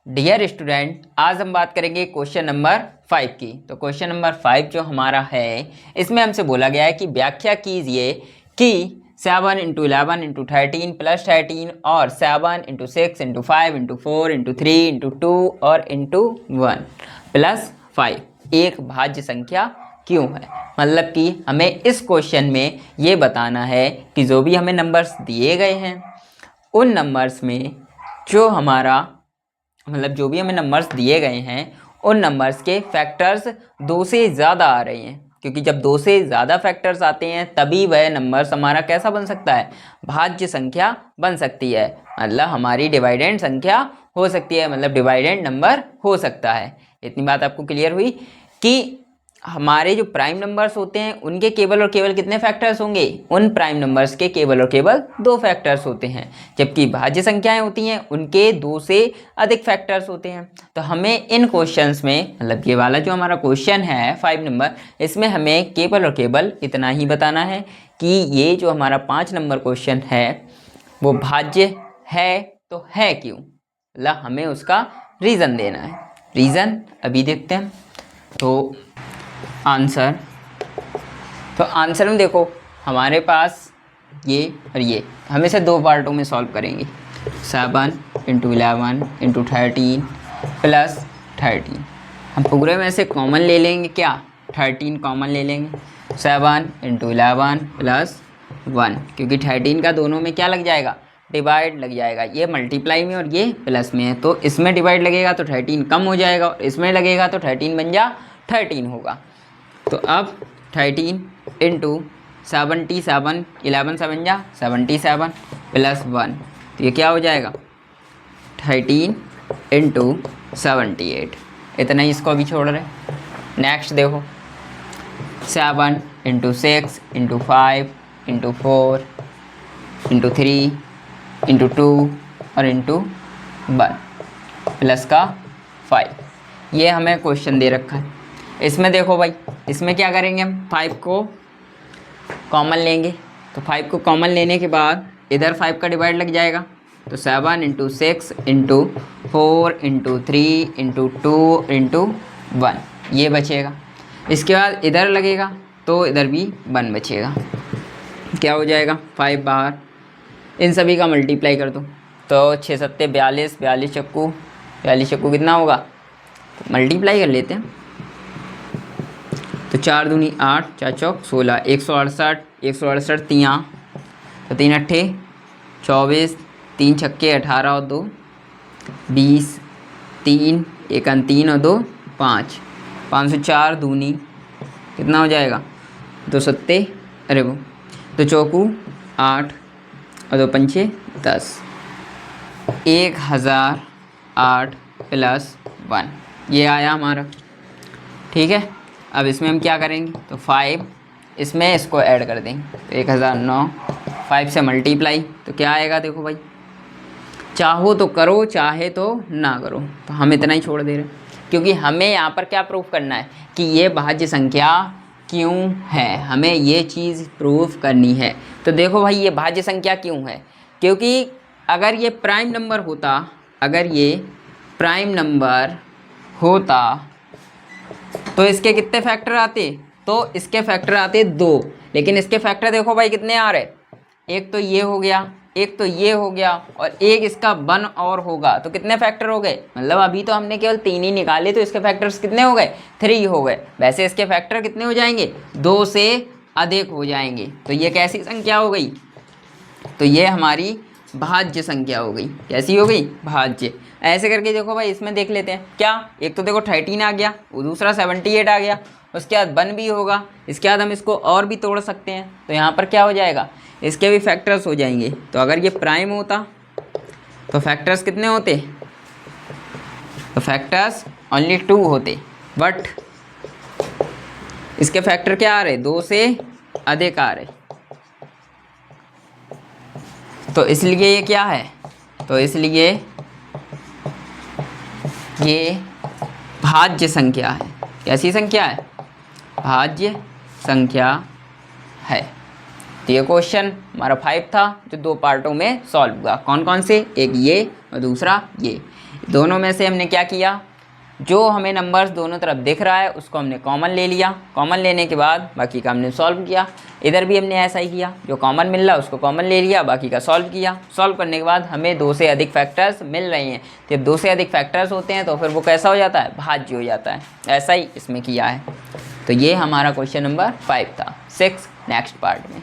Dear student, आज हम बात करेंगे क्वेश्चन नंबर 5 की। तो क्वेश्चन नंबर 5 जो हमारा है, इसमें हमसे बोला गया है कि व्याख्या कीजिए कि 7 × 11 × 13 + 13 और 7 × 6 × 5 × 4 × 3 × 2 और × 1 + 5 एक भाज्य संख्या क्यों है। मतलब कि हमें इस क्वेश्चन में ये बताना है कि जो भी हमें नंबर्स दिए गए हैं उन नंबर्स में जो भी हमें नंबर्स दिए गए हैं उन नंबर्स के फैक्टर्स 2 से ज़्यादा आ रहे हैं, क्योंकि जब 2 से ज़्यादा फैक्टर्स आते हैं तभी वह नंबर्स हमारा कैसा बन सकता है, भाज्य संख्या बन सकती है। मतलब हमारी डिवाइडेंड संख्या हो सकती है, मतलब डिवाइडेंड नंबर हो सकता है। इतनी बात आपको क्लियर हुई कि हमारे जो प्राइम नंबर्स होते हैं उनके केवल और केवल कितने फैक्टर्स होंगे, उन प्राइम नंबर्स के केवल और केवल 2 फैक्टर्स होते हैं, जबकि भाज्य संख्याएं होती हैं उनके 2 से अधिक फैक्टर्स होते हैं। तो हमें इन क्वेश्चंस में, मतलब ये वाला जो हमारा क्वेश्चन है 5 नंबर, इसमें हमें केवल और केवल इतना ही बताना है कि ये जो हमारा 5 नंबर क्वेश्चन है वो भाज्य है तो है क्यों, मतलब हमें उसका रीज़न देना है। रीज़न अभी देखते हैं। तो आंसर में देखो हमारे पास ये और ये, हम इसे 2 पार्टों में सॉल्व करेंगे। 7 × 11 × 13 + 13 हम पूरे में से कॉमन ले लेंगे, क्या 13 कॉमन ले लेंगे। 7 × 11 + 1, क्योंकि 13 का दोनों में क्या लग जाएगा, डिवाइड लग जाएगा। ये मल्टीप्लाई में और ये प्लस में है, तो इसमें डिवाइड लगेगा तो 13 कम हो जाएगा, और इसमें लगेगा तो 13 बन जा 13 होगा। तो अब 13 × 77, 11 7 जा 77 + 1, तो ये क्या हो जाएगा 13 × 78। इतना ही इसको अभी छोड़ रहे। नेक्स्ट देखो 7 × 6 × 5 × 4 × 3 × 2 और × 1 प्लस का 5। ये हमें क्वेश्चन दे रखा है। इसमें देखो भाई, इसमें क्या करेंगे, हम 5 को कॉमन लेंगे। तो 5 को कॉमन लेने के बाद इधर 5 का डिवाइड लग जाएगा, तो 7 × 6 × 4 × 3 × 2 × 1 ये बचेगा। इसके बाद इधर लगेगा तो इधर भी 1 बचेगा। क्या हो जाएगा, 5 बाहर, इन सभी का मल्टीप्लाई कर दो। तो 6 × 7 = 42, 42 चक्कू कितना होगा, तो मल्टीप्लाई कर लेते हैं। तो 4 दूनी 8, 4 चौक 16, 168, 168 तियाँ, तो 3 अट्ठे 24, 3 छक्के 18 और 2 20, 3 एक 3 और 2 5, 504 दूनी कितना हो जाएगा, 2 सत्ते, अरे वो 2 चौकू 8 और 2 पंचे 10, 1008 + 1 ये आया हमारा। ठीक है, अब इसमें हम क्या करेंगे, तो 5 इसमें इसको ऐड कर देंगे, तो 1009, 5 से मल्टीप्लाई, तो क्या आएगा देखो भाई, चाहो तो करो चाहे तो ना करो, तो हम इतना ही छोड़ दे रहे हैं, क्योंकि हमें यहाँ पर क्या प्रूफ करना है कि ये भाज्य संख्या क्यों है, हमें ये चीज़ प्रूफ करनी है। तो देखो भाई, ये भाज्य संख्या क्यों है, क्योंकि अगर ये प्राइम नंबर होता तो इसके कितने फैक्टर आते, तो इसके फैक्टर आते 2, लेकिन इसके फैक्टर देखो भाई कितने आ रहे, एक तो ये हो गया, एक तो ये हो गया, और एक इसका 1 और होगा, तो कितने फैक्टर हो गए, मतलब अभी तो हमने केवल 3 ही निकाले, तो इसके फैक्टर्स कितने हो गए, 3 हो गए। वैसे इसके फैक्टर कितने हो जाएंगे, 2 से अधिक हो जाएंगे। तो ये कैसी संख्या हो गई, तो ये हमारी भाज्य संख्या हो गई। कैसी हो गई, भाज्य। ऐसे करके देखो भाई, इसमें देख लेते हैं क्या, एक तो देखो 13 आ गया, दूसरा 78 आ गया, उसके बाद 1 भी होगा, इसके बाद हम इसको और भी तोड़ सकते हैं, तो यहाँ पर क्या हो जाएगा, इसके भी फैक्टर्स हो जाएंगे। तो अगर ये प्राइम होता तो फैक्टर्स कितने होते, तो फैक्टर्स ओनली 2 होते, बट इसके फैक्टर क्या आ रहे, 2 से अधिक आ रहे, तो इसलिए ये क्या है, तो इसलिए ये भाज्य संख्या है। कैसी संख्या है, भाज्य संख्या है। तो ये क्वेश्चन हमारा 5 था, जो 2 पार्टों में सॉल्व हुआ। कौन कौन से, एक ये और दूसरा ये। दोनों में से हमने क्या किया, जो हमें नंबर्स दोनों तरफ दिख रहा है उसको हमने कॉमन ले लिया, कॉमन लेने के बाद बाकी का हमने सॉल्व किया। इधर भी हमने ऐसा ही किया, जो कॉमन मिल रहा है उसको कॉमन ले लिया, बाकी का सॉल्व किया। सॉल्व करने के बाद हमें 2 से अधिक फैक्टर्स मिल रहे हैं, तो जब 2 से अधिक फैक्टर्स होते हैं तो फिर वो कैसा हो जाता है, भाज्य हो जाता है। ऐसा ही इसमें किया है। तो ये हमारा क्वेश्चन नंबर 5 था। 6 नेक्स्ट पार्ट में।